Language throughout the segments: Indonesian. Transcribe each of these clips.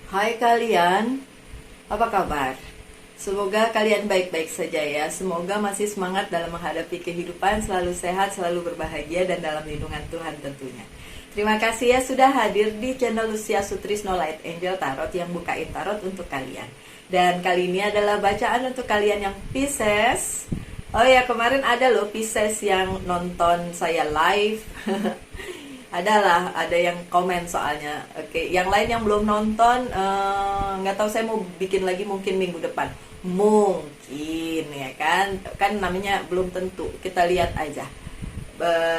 Hai kalian, apa kabar? Semoga kalian baik-baik saja ya. Semoga masih semangat dalam menghadapi kehidupan, selalu sehat, selalu berbahagia, dan dalam lindungan Tuhan tentunya. Terima kasih ya sudah hadir di channel Lucia Sutrisno Light Angel Tarot yang bukain tarot untuk kalian. Dan kali ini adalah bacaan untuk kalian yang Pisces. Oh ya, kemarin ada loh Pisces yang nonton saya live. Ada yang komen soalnya. Oke, yang lain yang belum nonton, nggak tahu, saya mau bikin lagi mungkin minggu depan. Mungkin ya kan namanya belum tentu. Kita lihat aja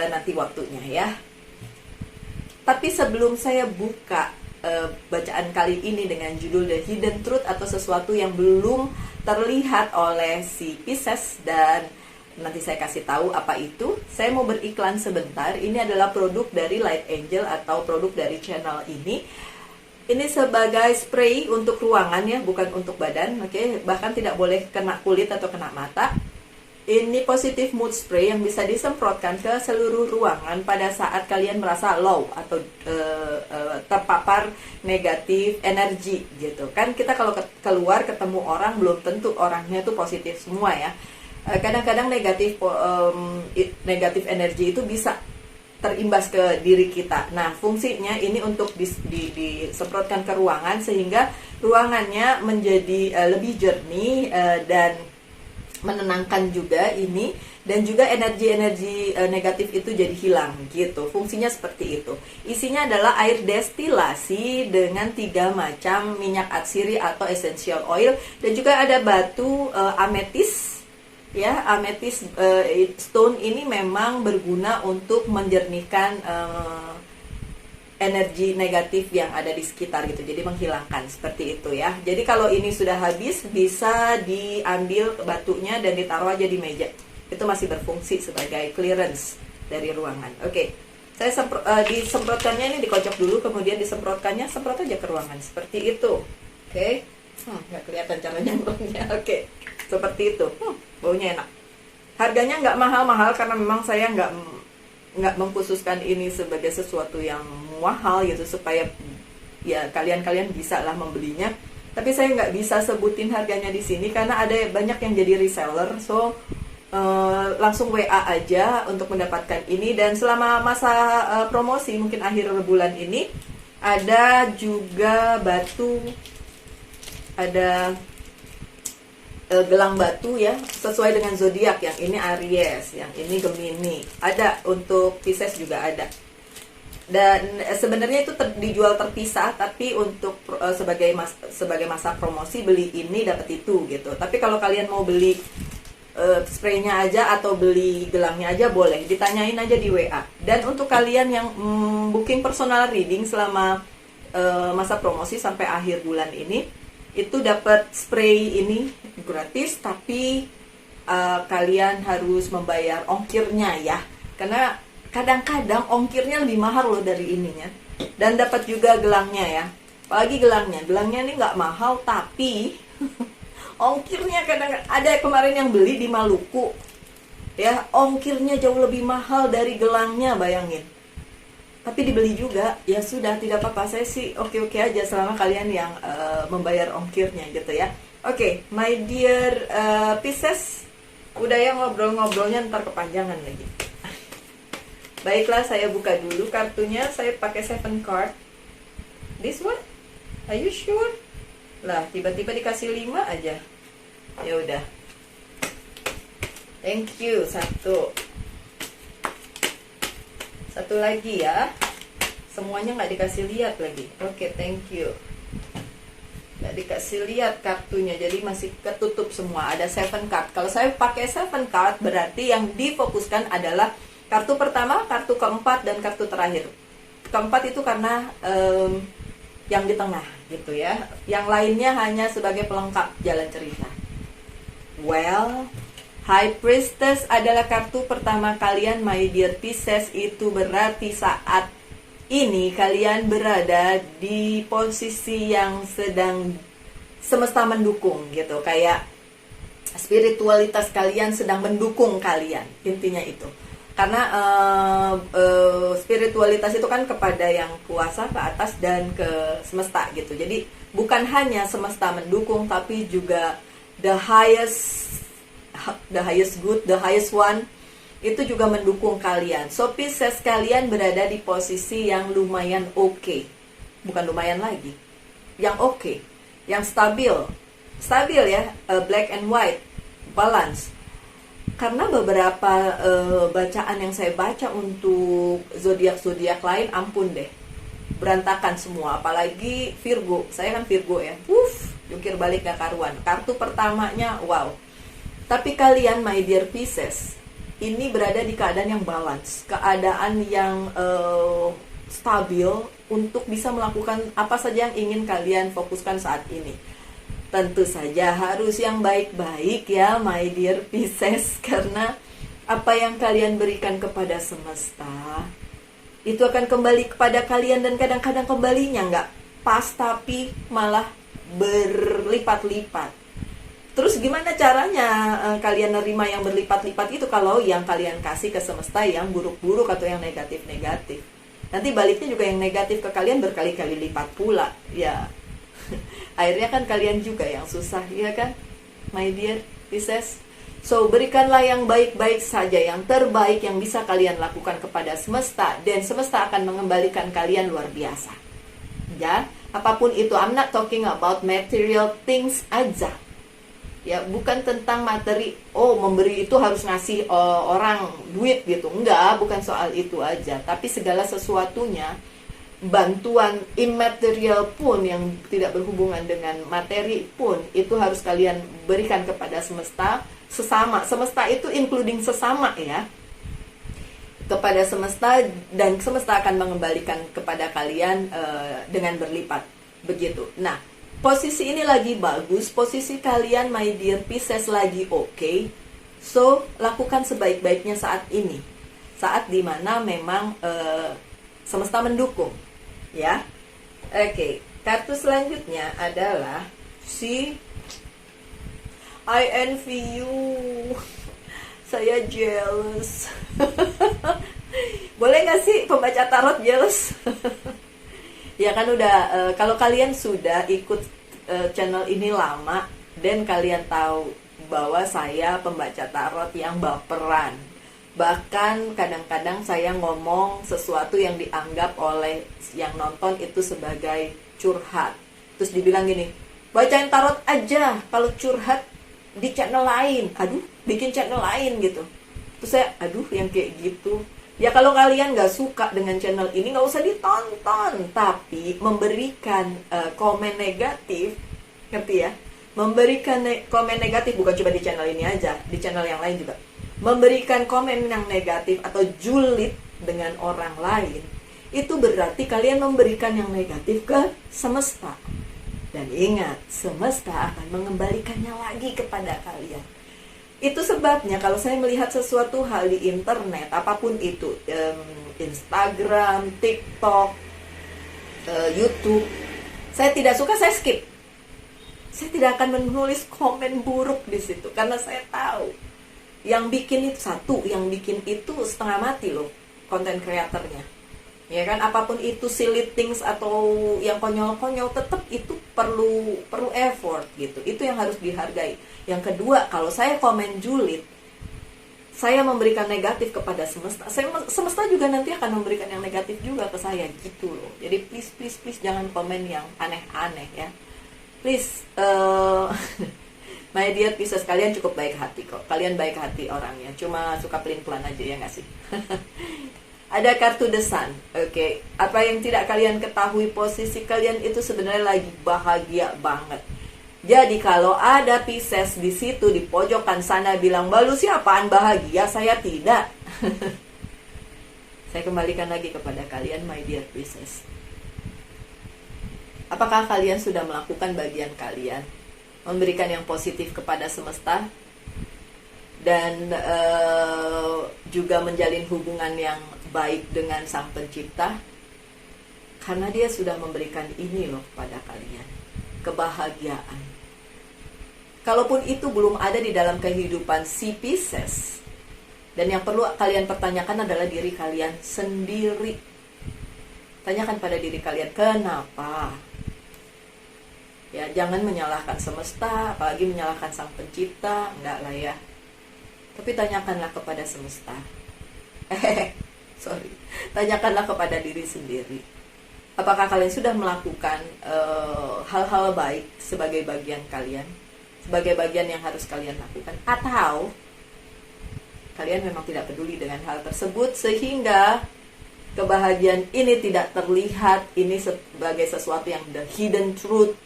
nanti waktunya ya. Tapi sebelum saya buka bacaan kali ini dengan judul The Hidden Truth atau sesuatu yang belum terlihat oleh si Pisces, dan nanti saya kasih tahu apa itu, saya mau beriklan sebentar. Ini adalah produk dari Light Angel atau produk dari channel ini. Ini sebagai spray untuk ruangan ya, bukan untuk badan. Oke, bahkan tidak boleh kena kulit atau kena mata. Ini positive mood spray yang bisa disemprotkan ke seluruh ruangan pada saat kalian merasa low atau terpapar negatif energi gitu. Kan kita kalau keluar ketemu orang belum tentu orangnya tuh positif semua ya. Kadang-kadang negatif energi itu bisa terimbas ke diri kita. Nah, fungsinya ini untuk disemprotkan ke ruangan sehingga ruangannya menjadi lebih jernih dan menenangkan juga ini, dan juga energi-energi negatif itu jadi hilang gitu. Fungsinya seperti itu. Isinya adalah air destilasi dengan 3 macam minyak atsiri atau essential oil, dan juga ada batu ametis. Ya, amethyst stone ini memang berguna untuk menjernihkan energi negatif yang ada di sekitar gitu. Jadi menghilangkan seperti itu ya. Jadi kalau ini sudah habis, bisa diambil batunya dan ditaruh aja di meja. Itu masih berfungsi sebagai clearance dari ruangan. Oke. Saya disemprotkannya ini dikocok dulu, kemudian semprot aja ke ruangan seperti itu. Oke. Nggak kelihatan caranya baunya. Oke. Seperti itu. Baunya enak. Harganya nggak mahal-mahal karena memang saya nggak mengkhususkan ini sebagai sesuatu yang mahal gitu, supaya ya kalian bisa lah membelinya. Tapi saya nggak bisa sebutin harganya di sini karena ada banyak yang jadi reseller. So langsung WA aja untuk mendapatkan ini. Dan selama masa promosi mungkin akhir bulan ini ada juga batu, ada gelang batu ya, sesuai dengan zodiak. Yang ini Aries, yang ini Gemini. Ada untuk Pisces juga ada. Dan sebenarnya itu dijual terpisah, tapi untuk sebagai masa promosi beli ini dapat itu gitu. Tapi kalau kalian mau beli spraynya aja atau beli gelangnya aja boleh, ditanyain aja di WA. Dan untuk kalian yang booking personal reading selama masa promosi sampai akhir bulan ini, itu dapat spray ini gratis, tapi kalian harus membayar ongkirnya ya, karena kadang-kadang ongkirnya lebih mahal loh dari ininya. Dan dapat juga gelangnya ya, apalagi gelangnya ini nggak mahal, tapi ongkirnya kadang ada kemarin yang beli di Maluku ya, ongkirnya jauh lebih mahal dari gelangnya, bayangin. Tapi dibeli juga, ya sudah, tidak apa-apa. Saya sih oke-oke aja selama kalian yang membayar ongkirnya gitu ya. Oke, my dear Pisces, udah ya ngobrol-ngobrolnya ntar kepanjangan lagi. Baiklah, saya buka dulu kartunya. Saya pakai 7 card. This one? Are you sure? Lah, tiba-tiba dikasih 5 aja. Ya udah. Thank you. Satu lagi ya. Semuanya nggak dikasih lihat lagi. Oke, thank you. Nggak dikasih lihat kartunya, jadi masih ketutup semua. Ada 7 card. Kalau saya pakai 7 card, berarti yang difokuskan adalah kartu pertama, kartu keempat, dan kartu terakhir. Keempat itu karena yang di tengah gitu ya. Yang lainnya hanya sebagai pelengkap jalan cerita. Well, High Priestess adalah kartu pertama kalian, my dear Pisces. Itu berarti saat ini kalian berada di posisi yang sedang semesta mendukung gitu. Kayak spiritualitas kalian sedang mendukung kalian. Intinya itu. Karena spiritualitas itu kan kepada yang kuasa, ke atas, dan ke semesta gitu. Jadi bukan hanya semesta mendukung, tapi juga the highest good, the highest one itu juga mendukung kalian. So Pisces, kalian berada di posisi yang lumayan oke. Bukan lumayan lagi, yang oke, yang stabil ya, black and white, balance. Karena beberapa bacaan yang saya baca untuk zodiak lain, ampun deh, berantakan semua. Apalagi Virgo, saya kan Virgo ya, jungkir balik gak karuan. Kartu pertamanya wow. Tapi kalian, my dear Pisces, ini berada di keadaan yang balance, keadaan yang stabil untuk bisa melakukan apa saja yang ingin kalian fokuskan saat ini. Tentu saja harus yang baik-baik ya, my dear Pisces, karena apa yang kalian berikan kepada semesta itu akan kembali kepada kalian, dan kadang-kadang kembalinya nggak pas tapi malah berlipat-lipat. Terus gimana caranya kalian nerima yang berlipat-lipat itu kalau yang kalian kasih ke semesta yang buruk-buruk atau yang negatif-negatif? Nanti baliknya juga yang negatif ke kalian berkali-kali lipat pula ya. Akhirnya kan kalian juga yang susah, ya kan, my dear Pisces? So, berikanlah yang baik-baik saja, yang terbaik yang bisa kalian lakukan kepada semesta, dan semesta akan mengembalikan kalian luar biasa. Ya, apapun itu, I'm not talking about material things aja. Ya, bukan tentang materi, memberi itu harus ngasih orang duit gitu. Enggak, bukan soal itu aja. Tapi segala sesuatunya, bantuan immaterial pun yang tidak berhubungan dengan materi pun itu harus kalian berikan kepada semesta, sesama. Semesta itu including sesama ya, kepada semesta, dan semesta akan mengembalikan kepada kalian dengan berlipat begitu. Nah, posisi ini lagi bagus, posisi kalian my dear Pisces lagi oke. So lakukan sebaik-baiknya saat ini, saat dimana memang semesta mendukung ya. Oke, kartu selanjutnya adalah si I envy you. Saya jealous. Boleh gak sih pembaca tarot jealous? Ya kan udah, kalau kalian sudah ikut channel ini lama, dan kalian tahu bahwa saya pembaca tarot yang baperan. Bahkan kadang-kadang saya ngomong sesuatu yang dianggap oleh yang nonton itu sebagai curhat. Terus dibilang gini, bacain tarot aja, kalau curhat di channel lain. Aduh, bikin channel lain gitu. Terus saya, yang kayak gitu. Ya kalau kalian gak suka dengan channel ini, gak usah ditonton. Tapi memberikan komen negatif, ngerti ya? Memberikan komen negatif bukan cuma di channel ini aja, di channel yang lain juga. Memberikan komen yang negatif atau julid dengan orang lain, itu berarti kalian memberikan yang negatif ke semesta. Dan ingat, semesta akan mengembalikannya lagi kepada kalian. Itu sebabnya kalau saya melihat sesuatu hal di internet, apapun itu, Instagram, TikTok, YouTube, saya tidak suka, saya skip. Saya tidak akan menulis komen buruk di situ, karena saya tahu yang bikin itu yang bikin itu setengah mati loh, konten kreatornya. Ya kan, apapun itu silly things atau yang konyol-konyol, tetap itu perlu effort gitu. Itu yang harus dihargai. Yang kedua, kalau saya komen julid, saya memberikan negatif kepada semesta, semesta juga nanti akan memberikan yang negatif juga ke saya gitu loh. Jadi please jangan komen yang aneh-aneh ya. Please, my dear Pisces, kalian cukup baik hati kok. Kalian baik hati orangnya, cuma suka pelin-pelan aja ya nggak sih? Ada kartu The Sun. Oke. Apa yang tidak kalian ketahui, posisi kalian itu sebenarnya lagi bahagia banget. Jadi kalau ada Pisces di situ di pojokan sana bilang, "Balu siapaan bahagia, saya tidak." Saya kembalikan lagi kepada kalian, my dear Pisces. Apakah kalian sudah melakukan bagian kalian? Memberikan yang positif kepada semesta, dan juga menjalin hubungan yang baik dengan Sang Pencipta, karena Dia sudah memberikan ini loh kepada kalian, kebahagiaan. Kalaupun itu belum ada di dalam kehidupan si Pisces, Dan yang perlu kalian pertanyakan adalah diri kalian sendiri. Tanyakan pada diri kalian, kenapa? Ya, jangan menyalahkan semesta, apalagi menyalahkan sang pencipta, enggak lah ya. Tapi tanyakanlah kepada semesta. Sorry. Tanyakanlah kepada diri sendiri. Apakah kalian sudah melakukan hal-hal baik sebagai bagian kalian? Sebagai bagian yang harus kalian lakukan? Atau kalian memang tidak peduli dengan hal tersebut sehingga kebahagiaan ini tidak terlihat, ini sebagai sesuatu yang the hidden truth,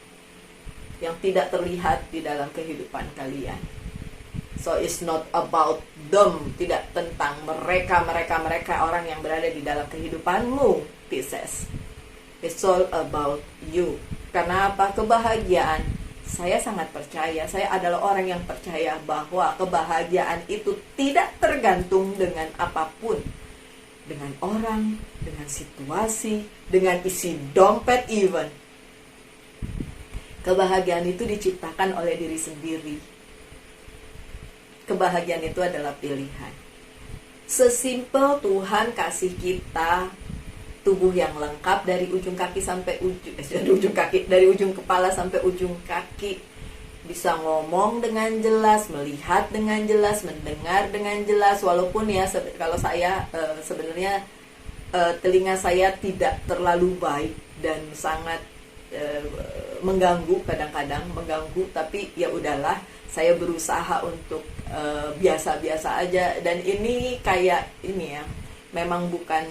yang tidak terlihat di dalam kehidupan kalian. So it's not about them, tidak tentang mereka orang yang berada di dalam kehidupanmu, Pisces. It's all about you. Karena apa? Kebahagiaan, saya sangat percaya, saya adalah orang yang percaya bahwa kebahagiaan itu tidak tergantung dengan apapun. Dengan orang, dengan situasi, dengan isi dompet even. Kebahagiaan itu diciptakan oleh diri sendiri. Kebahagiaan itu adalah pilihan. Sesimpel Tuhan kasih kita tubuh yang lengkap dari ujung kaki sampai dari ujung kepala sampai ujung kaki, bisa ngomong dengan jelas, melihat dengan jelas, mendengar dengan jelas. Walaupun ya kalau saya sebenarnya telinga saya tidak terlalu baik dan sangat mengganggu, kadang-kadang mengganggu, tapi ya udahlah, saya berusaha untuk biasa-biasa aja. Dan ini kayak ini ya, memang bukan,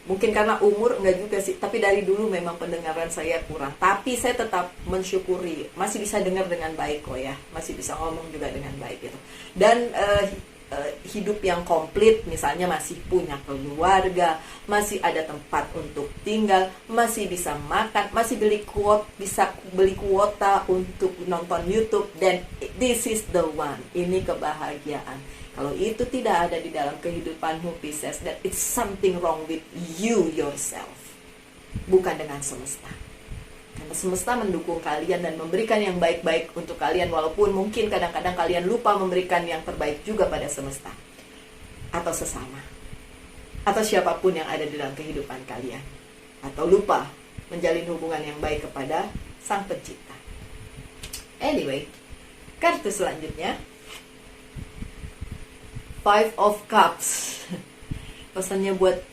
mungkin karena umur, enggak juga sih, tapi dari dulu memang pendengaran saya kurang. Tapi saya tetap mensyukuri, masih bisa dengar dengan baik kok ya, masih bisa ngomong juga dengan baik gitu. Dan hidup yang komplit, misalnya masih punya keluarga, masih ada tempat untuk tinggal, masih bisa makan, masih bisa beli kuota untuk nonton YouTube, dan this is the one. Ini kebahagiaan. Kalau itu tidak ada di dalam kehidupanmu, Pisces, that it's something wrong with you yourself, bukan dengan semesta. Karena semesta mendukung kalian dan memberikan yang baik-baik untuk kalian, walaupun mungkin kadang-kadang kalian lupa memberikan yang terbaik juga pada semesta, atau sesama, atau siapapun yang ada di dalam kehidupan kalian, atau lupa menjalin hubungan yang baik kepada Sang Pencipta. Anyway, kartu selanjutnya, Five of Cups. Pesannya buat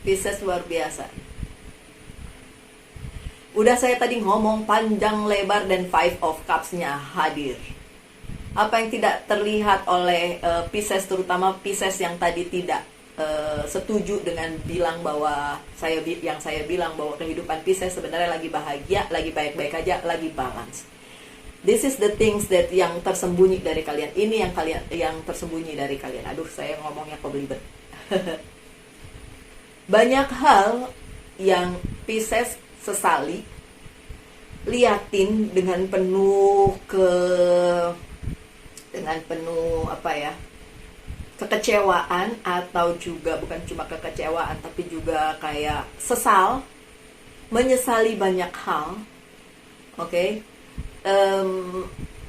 Pisces luar biasa. Udah saya tadi ngomong panjang lebar dan Five of Cups-nya hadir. Apa yang tidak terlihat oleh Pisces, terutama Pisces yang tadi tidak setuju dengan bilang bahwa saya bilang bahwa kehidupan Pisces sebenarnya lagi bahagia, lagi baik-baik aja, lagi balance. This is the things that yang tersembunyi dari kalian. Ini yang tersembunyi dari kalian. Aduh, saya ngomongnya kok belibet. Banyak hal yang Pisces sesali, liatin dengan penuh kekecewaan, atau juga bukan cuma kekecewaan tapi juga kayak sesal, menyesali banyak hal. Oke.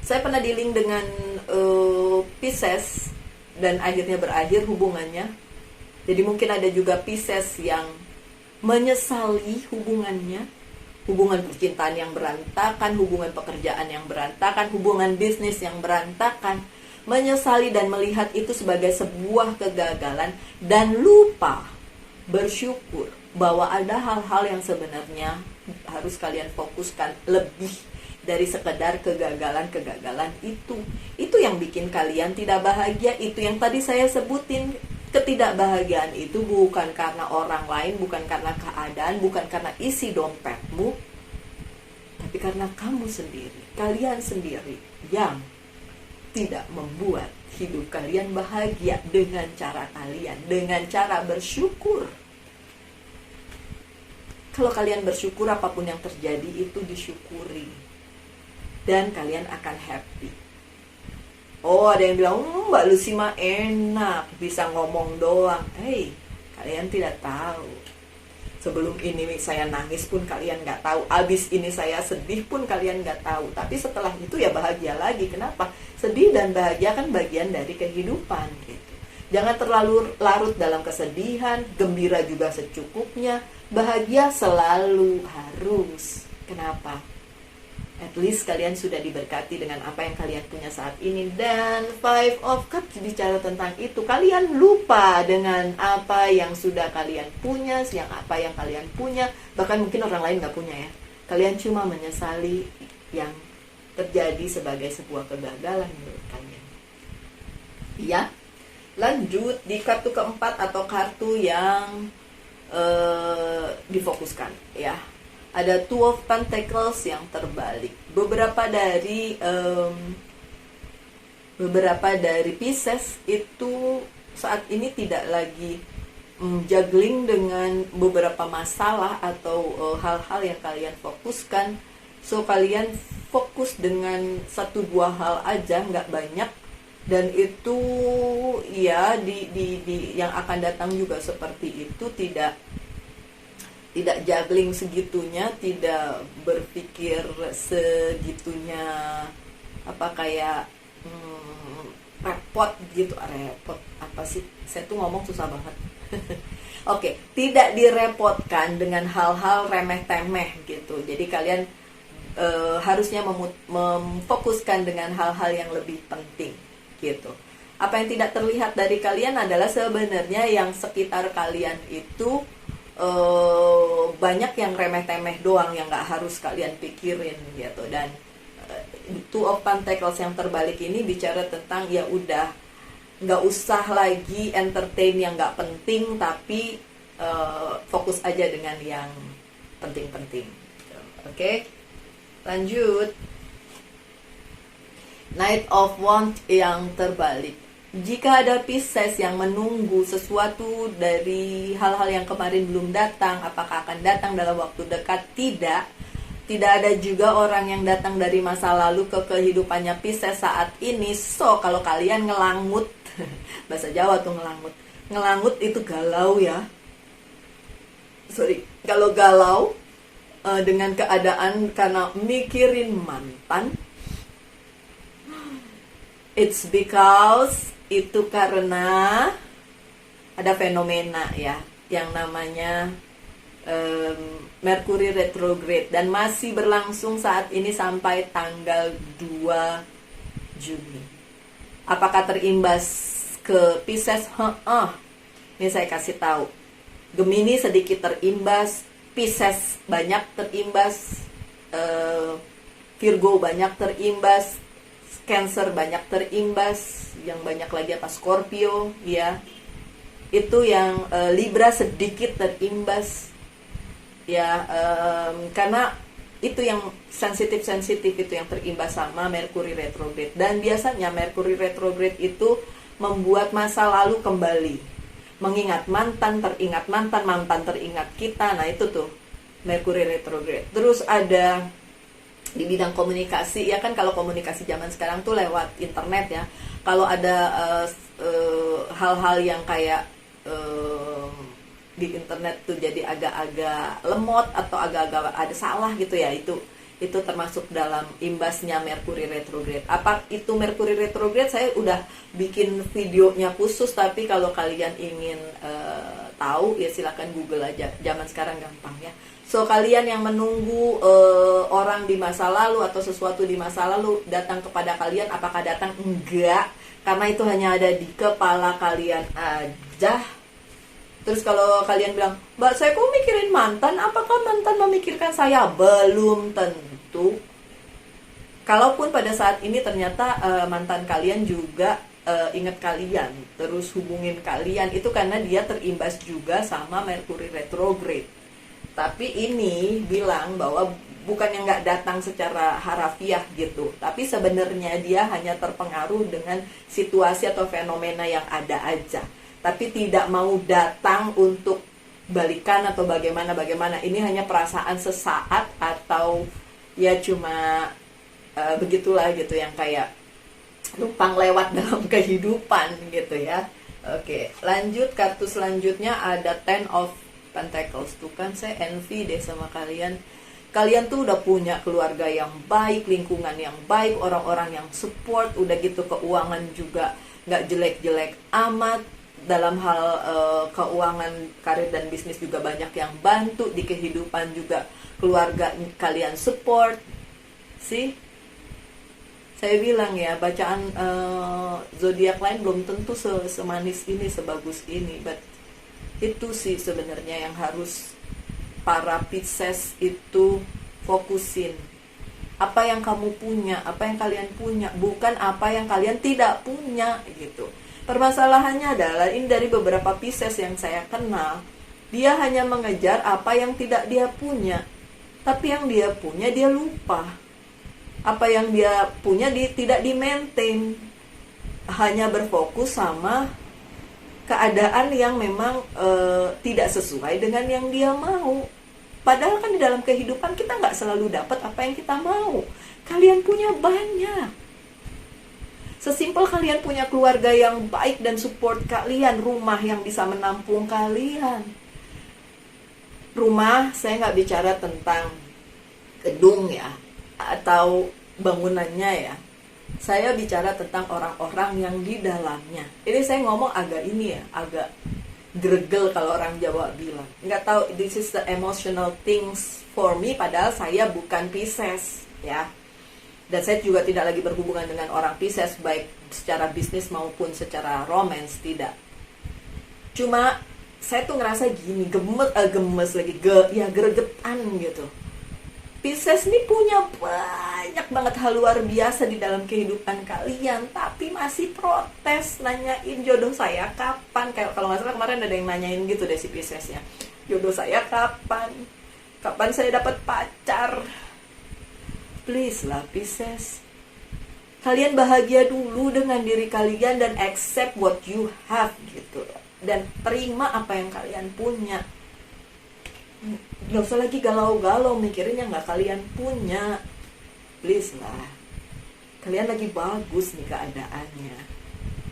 Saya pernah dealing dengan Pisces dan akhirnya berakhir hubungannya. Jadi mungkin ada juga Pisces yang menyesali hubungannya, hubungan percintaan yang berantakan, hubungan pekerjaan yang berantakan, hubungan bisnis yang berantakan, menyesali dan melihat itu sebagai sebuah kegagalan dan lupa bersyukur bahwa ada hal-hal yang sebenarnya harus kalian fokuskan lebih dari sekedar kegagalan itu. Itu yang bikin kalian tidak bahagia. Itu yang tadi saya sebutin. Ketidakbahagiaan itu bukan karena orang lain, bukan karena keadaan, bukan karena isi dompetmu, tapi karena kamu sendiri, kalian sendiri yang tidak membuat hidup kalian bahagia dengan cara kalian, dengan cara bersyukur. Kalau kalian bersyukur, apapun yang terjadi itu disyukuri, dan kalian akan happy. Oh, ada yang bilang, Mbak Lucy mah enak, bisa ngomong doang. Hey, kalian tidak tahu. Sebelum ini saya nangis pun kalian nggak tahu, abis ini saya sedih pun kalian nggak tahu. Tapi setelah itu ya bahagia lagi. Kenapa? Sedih dan bahagia kan bagian dari kehidupan gitu. Jangan terlalu larut dalam kesedihan, gembira juga secukupnya, bahagia selalu harus. Kenapa? At least kalian sudah diberkati dengan apa yang kalian punya saat ini. Dan Five of Cups bicara tentang itu. Kalian lupa dengan apa yang sudah kalian punya, apa yang kalian punya. Bahkan mungkin orang lain nggak punya ya. Kalian cuma menyesali yang terjadi sebagai sebuah kegagalan menurut kalian. Ya, lanjut di kartu keempat atau kartu yang difokuskan ya. Ada Two of Pentacles yang terbalik. Beberapa dari Pisces itu saat ini tidak lagi juggling dengan beberapa masalah atau hal-hal yang kalian fokuskan. So kalian fokus dengan 1-2 hal aja, nggak banyak. Dan itu ya di yang akan datang juga seperti itu, tidak juggling segitunya, tidak berpikir segitunya kayak repot gitu. Repot apa sih? Saya tuh ngomong susah banget. Oke, tidak direpotkan dengan hal-hal remeh-temeh gitu. Jadi kalian harusnya memfokuskan dengan hal-hal yang lebih penting gitu. Apa yang tidak terlihat dari kalian adalah sebenarnya yang sekitar kalian itu banyak yang remeh-temeh doang yang nggak harus kalian pikirin gitu. Dan Two of Pentacles yang terbalik ini bicara tentang ya udah nggak usah lagi entertain yang nggak penting, tapi fokus aja dengan yang penting-penting. Oke, lanjut. Knight of Wands yang terbalik. Jika ada Pisces yang menunggu sesuatu dari hal-hal yang kemarin belum datang, apakah akan datang dalam waktu dekat? Tidak. Tidak ada juga orang yang datang dari masa lalu ke kehidupannya Pisces saat ini. So, kalau kalian ngelangut, bahasa Jawa tuh ngelangut. Ngelangut itu galau ya. Kalau galau dengan keadaan karena mikirin mantan, it's because itu karena ada fenomena ya yang namanya Mercury retrograde dan masih berlangsung saat ini sampai tanggal 2 Juni. Apakah terimbas ke Pisces? Ini saya kasih tahu. Gemini sedikit terimbas, Pisces banyak terimbas, Virgo banyak terimbas, Cancer banyak terimbas, yang banyak lagi Scorpio ya. Itu yang Libra sedikit terimbas ya, karena itu yang sensitif itu yang terimbas sama Mercury retrograde. Dan biasanya Mercury retrograde itu membuat masa lalu kembali, mengingat mantan, teringat kita. Nah itu tuh Mercury retrograde. Terus ada di bidang komunikasi ya kan, kalau komunikasi zaman sekarang tuh lewat internet ya. Kalau ada hal-hal yang kayak di internet tuh jadi agak-agak lemot atau agak-agak ada salah gitu ya, itu termasuk dalam imbasnya Mercury retrograde. Apa itu Mercury retrograde? Saya udah bikin videonya khusus, tapi kalau kalian ingin tahu ya silakan Google aja. Zaman sekarang gampang ya. So kalian yang menunggu orang di masa lalu atau sesuatu di masa lalu datang kepada kalian, apakah datang? Enggak, karena itu hanya ada di kepala kalian aja. Terus kalau kalian bilang, Mbak saya kok mikirin mantan, apakah mantan memikirkan saya? Belum tentu. Kalaupun pada saat ini ternyata mantan kalian juga ingat kalian, terus hubungin kalian, itu karena dia terimbas juga sama Mercury retrograde. Tapi ini bilang bahwa bukan yang nggak datang secara harafiah gitu, tapi sebenarnya dia hanya terpengaruh dengan situasi atau fenomena yang ada aja, tapi tidak mau datang untuk balikan atau bagaimana. Ini hanya perasaan sesaat atau ya cuma begitulah gitu, yang kayak numpang lewat dalam kehidupan gitu ya. Oke, lanjut kartu selanjutnya ada Ten of Pentacles tuh kan, saya envy deh sama kalian. Kalian tuh udah punya keluarga yang baik, lingkungan yang baik, orang-orang yang support, udah gitu keuangan juga nggak jelek-jelek amat. Dalam hal keuangan, karir dan bisnis juga banyak yang bantu, di kehidupan juga keluarga kalian support. Sih, saya bilang ya, bacaan zodiak lain belum tentu semanis ini, sebagus ini, but itu sih sebenarnya yang harus para Pisces itu fokusin. Apa yang kamu punya, apa yang kalian punya, bukan apa yang kalian tidak punya gitu. Permasalahannya adalah, ini dari beberapa Pisces yang saya kenal, dia hanya mengejar apa yang tidak dia punya, tapi yang dia punya dia lupa. Apa yang dia punya tidak di-maintain, hanya berfokus sama keadaan yang memang tidak sesuai dengan yang dia mau. Padahal kan di dalam kehidupan kita nggak selalu dapat apa yang kita mau. Kalian punya banyak. Sesimpel kalian punya keluarga yang baik dan support kalian, rumah yang bisa menampung kalian. Rumah, saya nggak bicara tentang gedung ya, atau bangunannya ya. Saya bicara tentang orang-orang yang di dalamnya. Ini saya ngomong agak ini ya, agak gregel kalau orang Jawa bilang. Nggak tahu, this is the emotional things for me, padahal saya bukan Pisces ya. Dan saya juga tidak lagi berhubungan dengan orang Pisces, baik secara bisnis maupun secara romance, tidak. Cuma saya tuh ngerasa gini, gemes lagi, gregetan gitu. Pisces ini punya banyak banget hal luar biasa di dalam kehidupan kalian, tapi masih protes, nanyain jodoh saya kapan. Kayak kalau nggak salah kemarin ada yang nanyain gitu deh si Piscesnya, jodoh saya kapan, kapan saya dapat pacar. Please lah Pisces, kalian bahagia dulu dengan diri kalian dan accept what you have gitu, dan terima apa yang kalian punya. Gak usah lagi galau-galau mikirin yang gak kalian punya. Please lah, kalian lagi bagus nih keadaannya,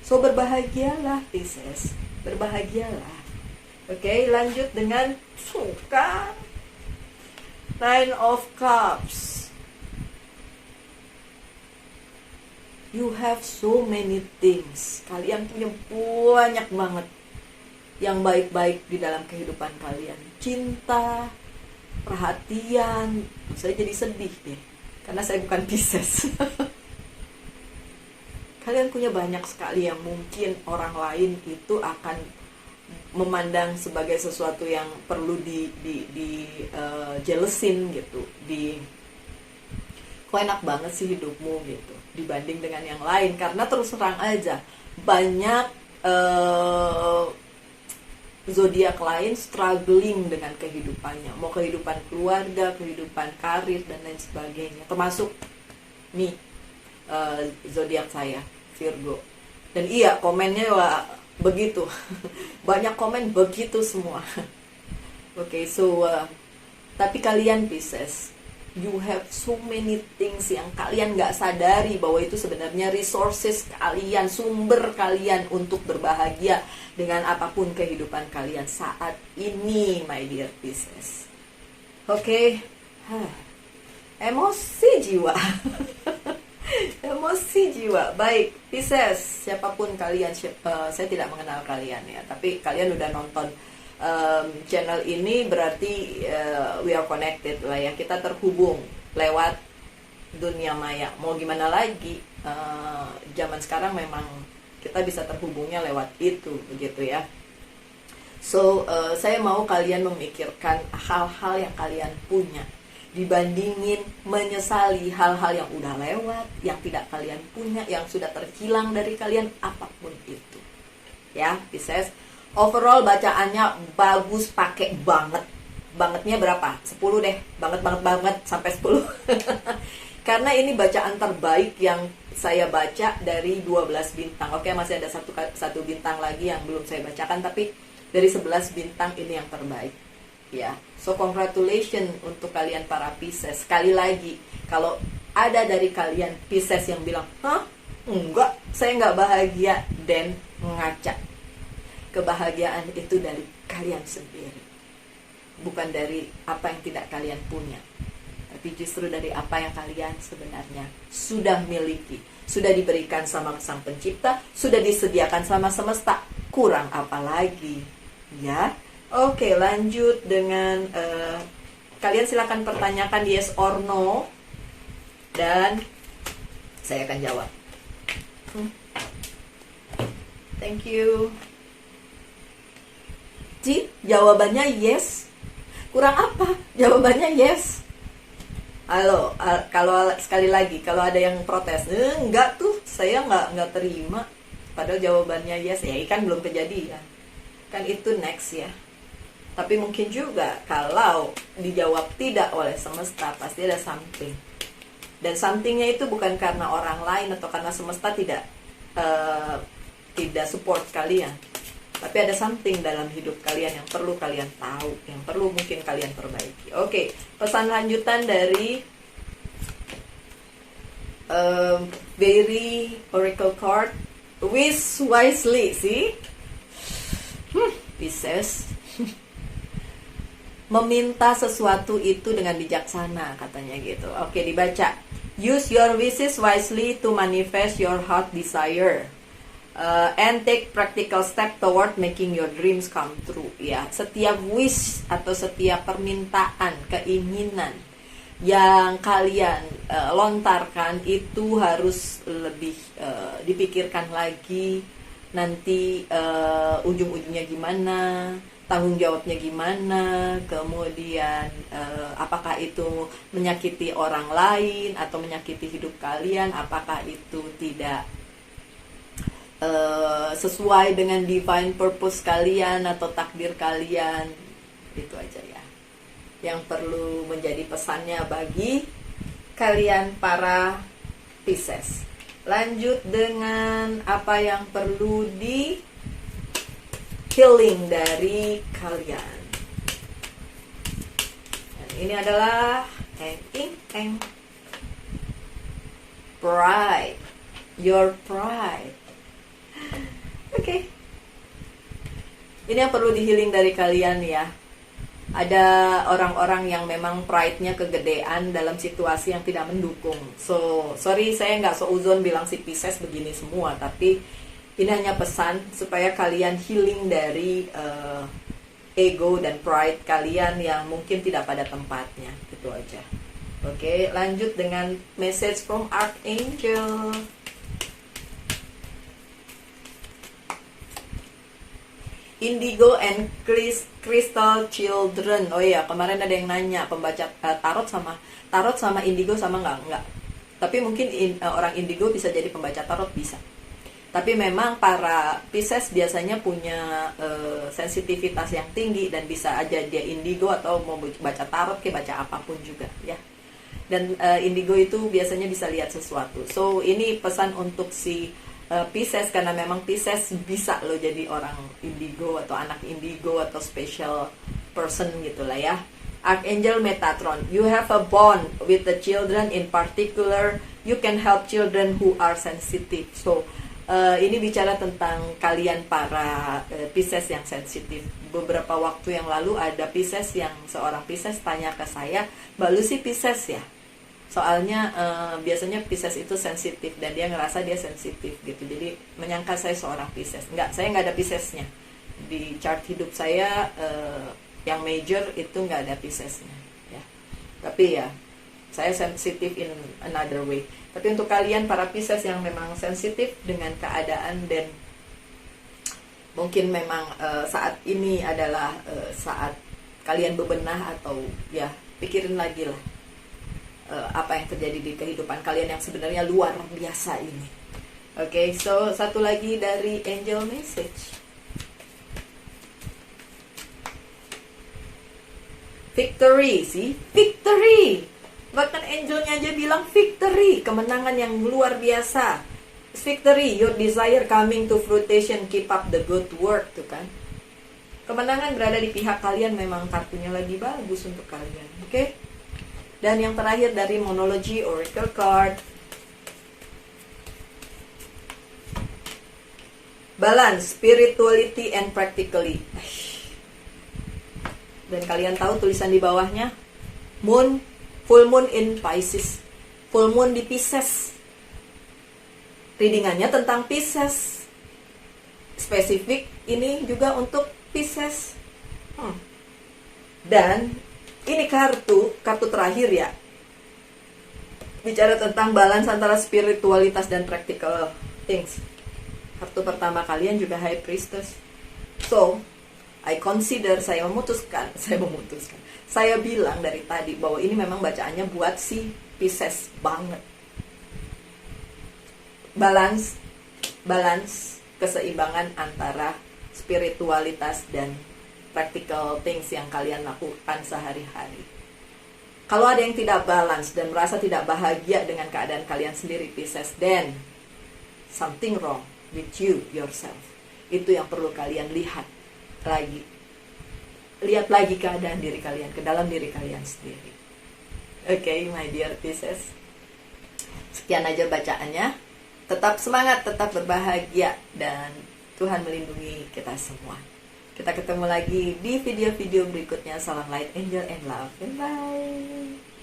so berbahagialah Pisces, berbahagialah. Oke, lanjut dengan suka Nine of Cups. You have so many things. Kalian punya banyak banget yang baik-baik di dalam kehidupan kalian. Cinta, perhatian. Saya jadi sedih deh, karena saya bukan Pisces. Kalian punya banyak sekali yang mungkin orang lain itu akan memandang sebagai sesuatu yang perlu jealousin gitu. Kok enak banget sih hidupmu gitu, dibanding dengan yang lain. Karena terus terang aja, banyak zodiak lain struggling dengan kehidupannya, mau kehidupan keluarga, kehidupan karir dan lain sebagainya, termasuk nih zodiak saya Virgo. Dan iya, komennya wah begitu. Banyak komen begitu semua. Oke, so tapi kalian Pisces, you have so many things yang kalian gak sadari bahwa itu sebenarnya resources kalian, sumber kalian untuk berbahagia dengan apapun kehidupan kalian saat ini, my dear Pisces. Oke. Emosi jiwa. Emosi jiwa. Baik, Pisces, siapapun kalian, saya tidak mengenal kalian ya, tapi kalian udah nonton channel ini, berarti we are connected lah ya, kita terhubung lewat dunia maya. Mau gimana lagi, zaman sekarang memang kita bisa terhubungnya lewat itu, begitu ya. So saya mau kalian memikirkan hal-hal yang kalian punya, dibandingin menyesali hal-hal yang udah lewat, yang tidak kalian punya, yang sudah terhilang dari kalian, apapun itu ya Pisces. Overall bacaannya bagus, pakai banget. Bangetnya berapa? 10 deh. Banget sampai 10. Karena ini bacaan terbaik yang saya baca dari 12 bintang. Oke, masih ada satu bintang lagi yang belum saya bacakan, tapi dari 11 bintang ini yang terbaik. Ya. So congratulations untuk kalian para Pisces. Sekali lagi, kalau ada dari kalian Pisces yang bilang, "Hah? Enggak, saya enggak bahagia," dan ngaca. Kebahagiaan itu dari kalian sendiri. bukan dari apa yang tidak kalian punya, tapi justru dari apa yang kalian sebenarnya sudah miliki, sudah diberikan sama Sang Pencipta, sudah disediakan sama semesta. Kurang apa lagi, ya? Oke, lanjut dengan kalian silakan pertanyakan yes or no, dan saya akan jawab. Thank you. Ji, jawabannya yes. Kurang apa? Jawabannya yes. Halo, kalau sekali lagi, kalau ada yang protes, enggak tuh, saya nggak terima. Padahal jawabannya yes, ya kan belum kejadian. Kan itu next ya. Tapi mungkin juga kalau dijawab tidak oleh semesta, pasti ada something. Dan somethingnya itu bukan karena orang lain atau karena semesta tidak support kalian. Tapi ada something dalam hidup kalian yang perlu kalian tahu, yang perlu mungkin kalian perbaiki. Oke, pesan lanjutan dari very oracle card. Wish wisely, see? Pisces. Meminta sesuatu itu dengan bijaksana, katanya gitu. Oke, dibaca. Use your wishes wisely to manifest your heart desire. And take practical step toward making your dreams come true. Ya, setiap wish atau setiap permintaan, keinginan yang kalian lontarkan itu harus lebih dipikirkan lagi. Nanti ujung-ujungnya gimana, tanggung jawabnya gimana, kemudian apakah itu menyakiti orang lain atau menyakiti hidup kalian, apakah itu tidak sesuai dengan divine purpose kalian atau takdir kalian. Itu aja ya yang perlu menjadi pesannya bagi kalian para Pisces. Lanjut dengan apa yang perlu di healing dari kalian. Dan ini adalah pride, your pride. Oke. Ini yang perlu di healing dari kalian ya. Ada orang-orang yang memang pride-nya kegedean dalam situasi yang tidak mendukung. So, sorry saya nggak seuzon bilang si Pisces begini semua, tapi ini hanya pesan supaya kalian healing dari ego dan pride kalian yang mungkin tidak pada tempatnya. Gitu aja. Oke, lanjut dengan message from Archangel. Indigo and Crystal Children. Oh iya, kemarin ada yang nanya pembaca tarot sama indigo sama nggak? Tapi mungkin orang indigo bisa jadi pembaca tarot, bisa. Tapi memang para Pisces biasanya punya sensitivitas yang tinggi dan bisa aja dia indigo atau mau baca tarot kayak baca apapun juga ya. Dan indigo itu biasanya bisa lihat sesuatu. So ini pesan untuk si Pisces, karena memang Pisces bisa loh jadi orang indigo atau anak indigo atau special person gitulah ya. Archangel Metatron, you have a bond with the children, in particular you can help children who are sensitive. So ini bicara tentang kalian para Pisces yang sensitif. Beberapa waktu yang lalu ada Pisces yang seorang Pisces tanya ke saya, Mbak Lucy Pisces ya? Soalnya biasanya Pisces itu sensitif dan dia ngerasa dia sensitif gitu. Jadi menyangka saya seorang Pisces. Enggak, saya nggak ada Piscesnya. Di chart hidup saya yang major itu nggak ada Piscesnya ya. Tapi ya saya sensitif in another way. Tapi untuk kalian para Pisces yang memang sensitif dengan keadaan dan mungkin memang saat ini adalah saat kalian bebenah atau ya pikirin lagi lah apa yang terjadi di kehidupan kalian yang sebenarnya luar biasa ini. Oke, so satu lagi dari angel message. Victory, sih, victory. Bahkan angelnya aja bilang victory, kemenangan yang luar biasa. Victory, your desire coming to fruition, keep up the good work, tuh kan. Kemenangan berada di pihak kalian, memang kartunya lagi bagus untuk kalian, oke? Dan yang terakhir dari Monology Oracle Card, Balance, Spirituality and Practically. Dan kalian tahu tulisan di bawahnya, moon, full moon in Pisces, full moon di Pisces. Readingannya tentang Pisces, spesifik ini juga untuk Pisces. Dan ini kartu terakhir ya, bicara tentang balance antara spiritualitas dan practical things. Kartu pertama kalian juga High Priestess. So, saya memutuskan, saya bilang dari tadi bahwa ini memang bacaannya buat si Pisces banget. Balance, keseimbangan antara spiritualitas dan practical things yang kalian lakukan sehari-hari. Kalau ada yang tidak balance dan merasa tidak bahagia dengan keadaan kalian sendiri, Pisces, then something wrong with you yourself. Itu yang perlu kalian lihat lagi. Lihat lagi keadaan diri kalian, ke dalam diri kalian sendiri. Okay, my dear Pisces. Sekian aja bacaannya. Tetap semangat, tetap berbahagia, dan Tuhan melindungi kita semua. Kita ketemu lagi di video-video berikutnya. Salam light, angel, and love. Bye-bye.